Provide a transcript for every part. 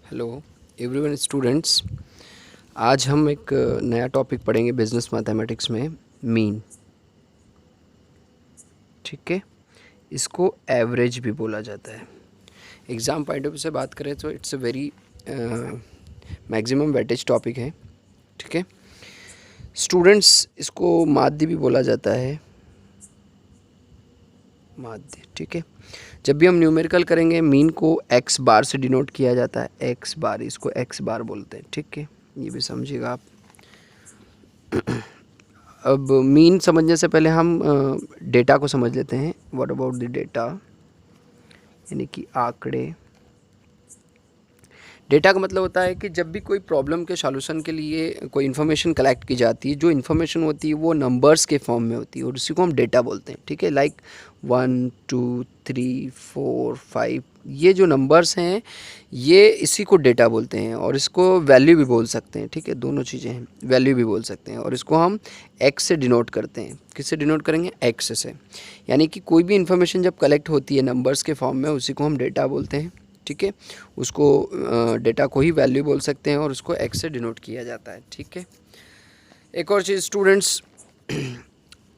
Hello everyone students. आज हम एक नया टॉपिक पढ़ेंगे बिजनेस मैथमेटिक्स में, मीन। ठीक है, इसको एवरेज भी बोला जाता है। एग्ज़ाम पॉइंट ऑफ व्यू से बात करें तो it's a very maximum weightage topic है। ठीक है स्टूडेंट्स, इसको माध्य भी बोला जाता है, माध्य। ठीक है, जब भी हम न्यूमेरिकल करेंगे मीन को एक्स बार से डिनोट किया जाता है, एक्स बार, इसको एक्स बार बोलते हैं। ठीक है, ये भी समझिएगा आप। अब मीन समझने से पहले हम डेटा को समझ लेते हैं। व्हाट अबाउट द डेटा, यानी कि आंकड़े। डेटा का मतलब होता है कि जब भी कोई प्रॉब्लम के सॉल्यूशन के लिए कोई इन्फॉर्मेशन कलेक्ट की जाती है, जो इन्फॉर्मेशन होती है वो नंबर्स के फॉर्म में होती है और उसी को हम डेटा बोलते हैं। ठीक है, लाइक 1 2 3 4 5, ये जो नंबर्स हैं ये इसी को डेटा बोलते हैं और इसको वैल्यू भी बोल सकते हैं। ठीक है, दोनों चीज़ें हैं, वैल्यू भी बोल सकते हैं और इसको हम एक्स से डिनोट करते हैं। किससे डिनोट करेंगे? एक्स से। यानी कि कोई भी इन्फॉर्मेशन जब कलेक्ट होती है नंबर्स के फॉर्म में, उसी को हम डेटा बोलते हैं। ठीक है, उसको डेटा को ही वैल्यू बोल सकते हैं और उसको एक्स से डिनोट किया जाता है। ठीक है, एक और चीज़ स्टूडेंट्स,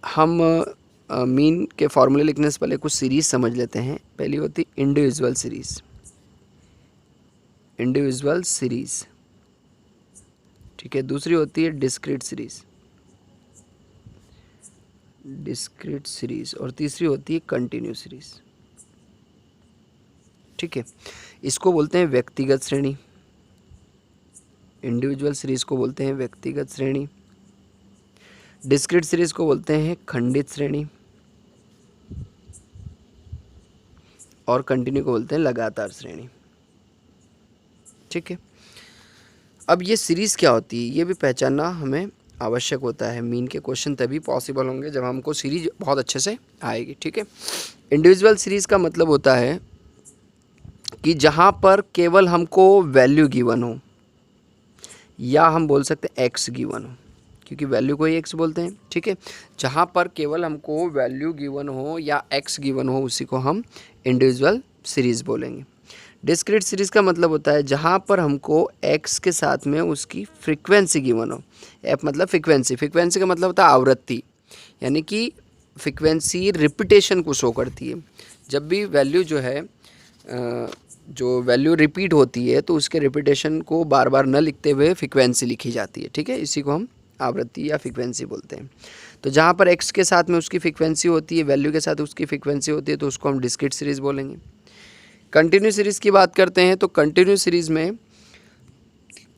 हम मीन के फॉर्मूले लिखने से पहले कुछ सीरीज़ समझ लेते हैं। पहली होती है इंडिविजुअल सीरीज़, इंडिविजुअल सीरीज़। ठीक है, दूसरी होती है डिस्क्रीट सीरीज़, डिस्क्रीट सीरीज़, और तीसरी होती है कंटिन्यू सीरीज़। ठीक है, इसको बोलते हैं व्यक्तिगत श्रेणी। इंडिविजुअल सीरीज़ को बोलते हैं व्यक्तिगत श्रेणी, डिस्क्रीट सीरीज़ को बोलते हैं खंडित श्रेणी, और कंटिन्यू को बोलते हैं लगातार श्रेणी। ठीक है, अब ये सीरीज़ क्या होती है ये भी पहचानना हमें आवश्यक होता है। मीन के क्वेश्चन तभी पॉसिबल होंगे जब हमको सीरीज बहुत अच्छे से आएगी। ठीक है, इंडिविजुअल सीरीज़ का मतलब होता है कि जहाँ पर केवल हमको वैल्यू गिवन हो, या हम बोल सकते हैं एक्स गिवन हो, क्योंकि वैल्यू को ही एक्स बोलते हैं। ठीक है, जहाँ पर केवल हमको वैल्यू गिवन हो या एक्स गिवन हो, उसी को हम इंडिविजुअल सीरीज़ बोलेंगे। डिस्क्रीट सीरीज़ का मतलब होता है जहाँ पर हमको एक्स के साथ में उसकी फ्रीक्वेंसी गिवन हो। एफ मतलब फ्रीक्वेंसी, फ्रीक्वेंसी का मतलब होता है आवृत्ति, यानी कि फ्रीक्वेंसी रिपीटेशन को शो करती है। जब भी वैल्यू जो है जो वैल्यू रिपीट होती है तो उसके रिपीटेशन को बार बार न लिखते हुए फ्रीक्वेंसी लिखी जाती है। ठीक है, इसी को हम आवृत्ति या फ्रीक्वेंसी बोलते हैं। तो जहाँ पर एक्स के साथ में उसकी फ्रीक्वेंसी होती है, वैल्यू के साथ उसकी फ्रीक्वेंसी होती है, तो उसको हम डिस्क्रीट सीरीज़ बोलेंगे। कंटिन्यू सीरीज़ की बात करते हैं तो कंटिन्यू सीरीज़ में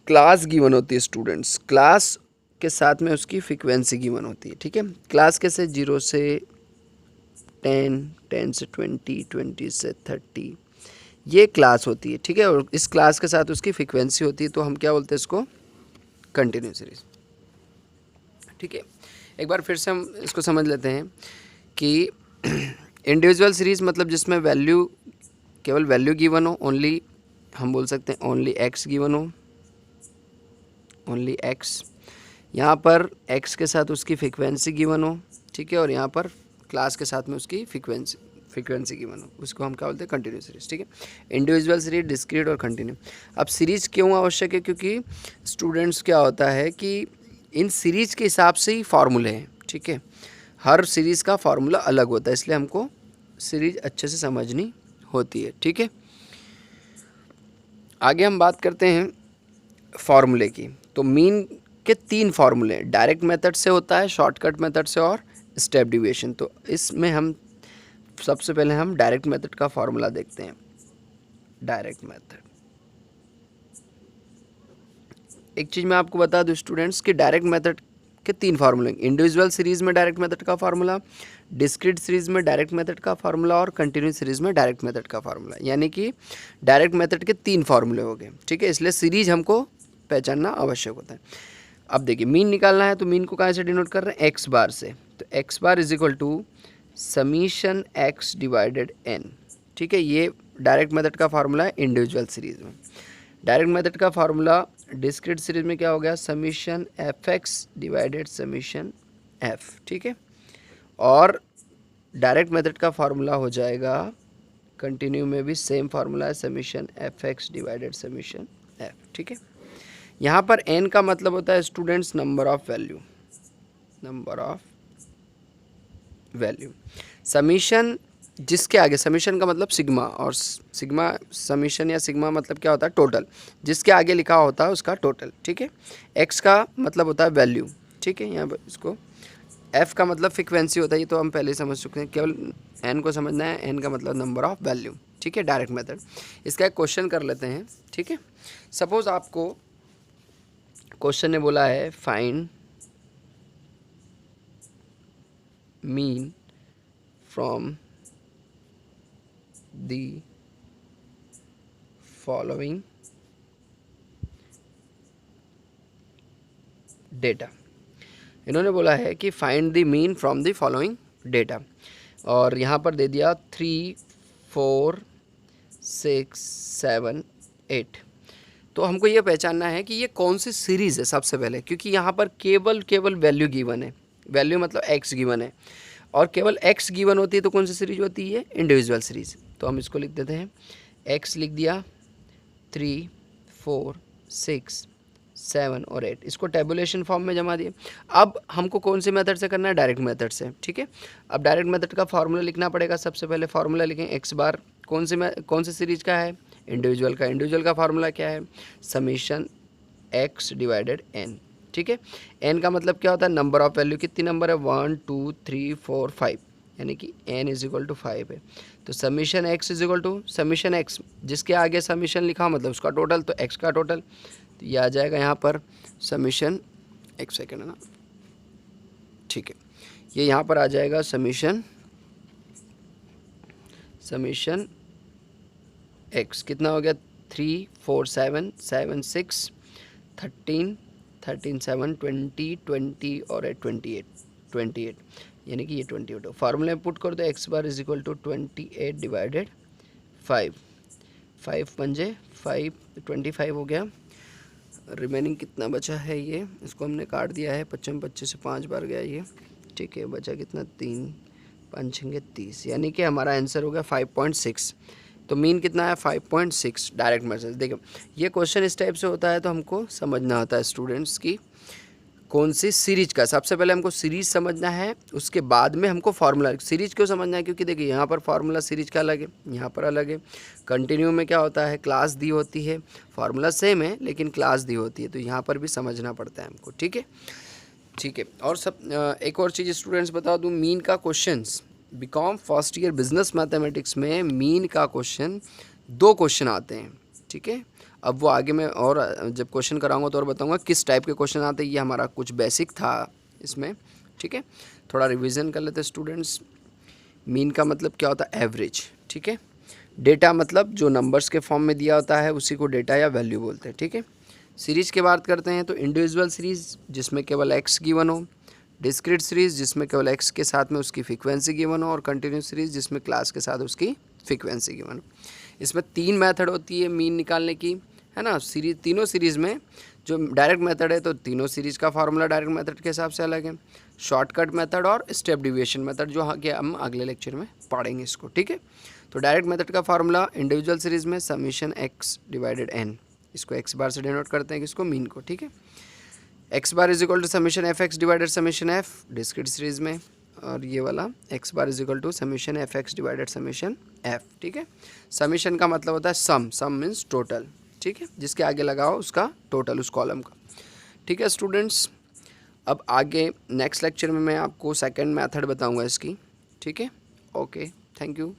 क्लास गिवन होती है स्टूडेंट्स, क्लास के साथ में उसकी फ्रीक्वेंसी गिवन होती है। ठीक है, क्लास कैसे? 0 से 10, 10 से 20, 20 से 30, ये क्लास होती है। ठीक है, और इस क्लास के साथ उसकी फ्रीक्वेंसी होती है, तो हम क्या बोलते हैं इसको? Continue series. ठीक है, एक बार फिर से हम इसको समझ लेते हैं कि इंडिविजुअल सीरीज़ मतलब जिसमें वैल्यू, केवल वैल्यू गिवन हो, ओनली, हम बोल सकते हैं ओनली एक्स गिवन हो, ओनली एक्स। यहाँ पर एक्स के साथ उसकी फ्रीक्वेंसी गिवन हो। ठीक है, और यहाँ पर क्लास के साथ में उसकी फ्रीक्वेंसी गिवन हो, उसको हम क्या बोलते हैं? Continue series. ठीक है, इंडिविजुअल सीरीज, डिस्क्रीट और कंटिन्यू। अब सीरीज़ क्यों आवश्यक है? क्योंकि स्टूडेंट्स क्या होता है कि इन सीरीज़ के हिसाब से ही फार्मूले हैं। ठीक है, हर सीरीज़ का फार्मूला अलग होता है, इसलिए हमको सीरीज़ अच्छे से समझनी होती है। ठीक है, आगे हम बात करते हैं फार्मूले की। तो मीन के 3 फार्मूले, डायरेक्ट मेथड से होता है, शॉर्टकट मेथड से और स्टेप डिविएशन। तो इसमें हम सबसे पहले हम डायरेक्ट मेथड का फार्मूला देखते हैं। डायरेक्ट मेथड, एक चीज़ मैं आपको बता दूं स्टूडेंट्स कि डायरेक्ट मेथड के 3 फार्मूले, इंडिविजुअल सीरीज़ में डायरेक्ट मेथड का फार्मूला, डिस्क्रीट सीरीज़ में डायरेक्ट मेथड का फार्मूला और कंटिन्यू सीरीज़ में डायरेक्ट मेथड का फार्मूला, यानी कि डायरेक्ट मेथड के 3 फार्मूले हो गए। ठीक है, इसलिए सीरीज़ हमको पहचानना आवश्यक होता है। अब देखिए, मीन निकालना है तो मीन को कहाँ से डिनोट कर रहे हैं? एक्स बार से। तो X bar is equal to summation X divided N. ठीक है, ये डायरेक्ट मेथड का फार्मूला है इंडिविजुअल सीरीज़ में। डायरेक्ट मेथड का फार्मूला डिस्क्रीट सीरीज में क्या हो गया? Summation F X divided summation F. ठीक है, और डायरेक्ट मेथड का फार्मूला हो जाएगा, कंटिन्यू में भी सेम फार्मूला है, summation F X divided summation F, ठीक है। यहाँ पर एन का मतलब होता है students number of value, number of value. Summation जिसके आगे, समीशन का मतलब सिग्मा, और सिग्मा समीशन या सिग्मा मतलब क्या होता है, टोटल, जिसके आगे लिखा होता है उसका टोटल, ठीक है। एक्स का मतलब होता है वैल्यू, ठीक है। यहाँ पर इसको एफ का मतलब फ्रीक्वेंसी होता है, ये तो हम पहले ही समझ चुके हैं, केवल एन को समझना है, एन का मतलब नंबर ऑफ वैल्यू, ठीक है, डायरेक्ट मेथड। इसका एक क्वेश्चन कर लेते हैं, ठीक है। सपोज आपको क्वेश्चन ने बोला है find mean from the following data. इन्होंने बोला है कि find the mean from the following data, और यहाँ पर दे दिया 3, 4, 6, 7, 8। तो हमको ये पहचानना है कि ये कौन सी सीरीज़ है सबसे पहले, क्योंकि यहाँ पर केवल वैल्यू गिवन है, वैल्यू मतलब एक्स गिवन है, और केवल एक्स गिवन होती है तो कौन सी सीरीज होती है, इंडिविजुअल सीरीज़। तो हम इसको लिख देते हैं, एक्स लिख दिया, 3, 4, 6, 7 और 8, इसको टेबुलेशन फॉर्म में जमा दिए। अब हमको कौन से मेथड से करना है, डायरेक्ट मेथड से, ठीक है। अब डायरेक्ट मेथड का फार्मूला लिखना पड़ेगा। सबसे पहले फार्मूला लिखें, एक्स बार कौन से सीरीज का है, इंडिविजुअल का। इंडिविजुअल का फार्मूला क्या है, समीशन एक्स डिवाइडेड एन, ठीक है। एन का मतलब क्या होता है, नंबर ऑफ वैल्यू, कितनी नंबर है, 1, 2, 3, 4, 5, यानी कि एन इज इक्वल टू 5 है। तो summation X is equal to summation X, जिसके आगे समीशन लिखा मतलब उसका टोटल, तो एक्स का टोटल, तो ये आ जाएगा यहाँ पर समीशन, एक सेकेंड है ना, ठीक है, ये यहाँ पर आ जाएगा समीशन एक्स, कितना हो गया, 3, 4, 7, 7, 6, 13, 13, 7, 20, 20 और 28, यानी कि ये 28 हो। फार्मूले में पुट कर दो, X bar is equal to 28 divided 5, 5 पंजे 5, 25 हो गया। रिमेनिंग कितना बचा है, ये इसको हमने काट दिया है, 25 25 से 5 बार गया ये, ठीक है। बचा कितना, 3, 5 छंगे 30, यानी कि हमारा आंसर हो गया 5.6। तो मीन कितना है, 5.6 डायरेक्ट मेथड। देखो ये क्वेश्चन इस टाइप से होता है, तो हमको समझना होता है स्टूडेंट्स की कौन सी सीरीज का। सबसे पहले हमको सीरीज समझना है, उसके बाद में हमको फार्मूला। सीरीज क्यों समझना है, क्योंकि देखिए यहाँ पर फार्मूला सीरीज का अलग है, यहाँ पर अलग है। कंटिन्यू में क्या होता है, क्लास दी होती है, फार्मूला सेम है लेकिन क्लास दी होती है, तो यहाँ पर भी समझना पड़ता है हमको, ठीक है, ठीक है। और सब एक और चीज़ स्टूडेंट्स बता दूँ, मीन का questions BCom first year business mathematics में मीन का क्वेश्चन 2 क्वेश्चन आते हैं, ठीक है। अब वो आगे मैं और जब क्वेश्चन कराऊंगा तो और बताऊंगा किस टाइप के क्वेश्चन आते हैं। ये हमारा कुछ बेसिक था इसमें, ठीक है। थोड़ा रिवीजन कर लेते हैं स्टूडेंट्स। मीन का मतलब क्या होता है, एवरेज, ठीक है। डेटा मतलब जो नंबर्स के फॉर्म में दिया होता है उसी को डेटा या वैल्यू बोलते हैं, ठीक है। सीरीज़ की बात करते हैं तो इंडिविजुअल सीरीज़ जिसमें केवल एक्स गिवन हो, डिस्क्रीट सीरीज़ जिसमें केवल एक्स के साथ में उसकी फ्रीक्वेंसी गिवन हो, और कंटिन्यूस सीरीज़ जिसमें क्लास के साथ उसकी फ्रीक्वेंसी गिवन हो। इसमें 3 मेथड होती है मीन निकालने की, है ना। सीरीज, तीनों सीरीज़ में जो डायरेक्ट मेथड है तो तीनों सीरीज़ का फार्मूला डायरेक्ट मेथड के हिसाब से अलग है। शॉर्टकट मेथड और स्टेप डिविएशन मेथड जो कि हम अगले लेक्चर में पढ़ेंगे इसको, ठीक है। तो डायरेक्ट मेथड का फार्मूला इंडिविजुअल सीरीज़ में समीशन एक्स डिवाइडेड एन, इसको एक्स बार से डिनोट करते हैं किसको, मीन को, ठीक है। X bar is equal to summation F X divided summation F discrete series में, और ये वाला X bar is equal to summation F X divided summation F, ठीक है। समीशन का मतलब होता है सम मीन्स टोटल, ठीक है, जिसके आगे लगाओ उसका टोटल उस कॉलम का, ठीक है स्टूडेंट्स। अब आगे नेक्स्ट लेक्चर में मैं आपको सेकंड मेथड बताऊंगा इसकी, ठीक है। Okay, thank you.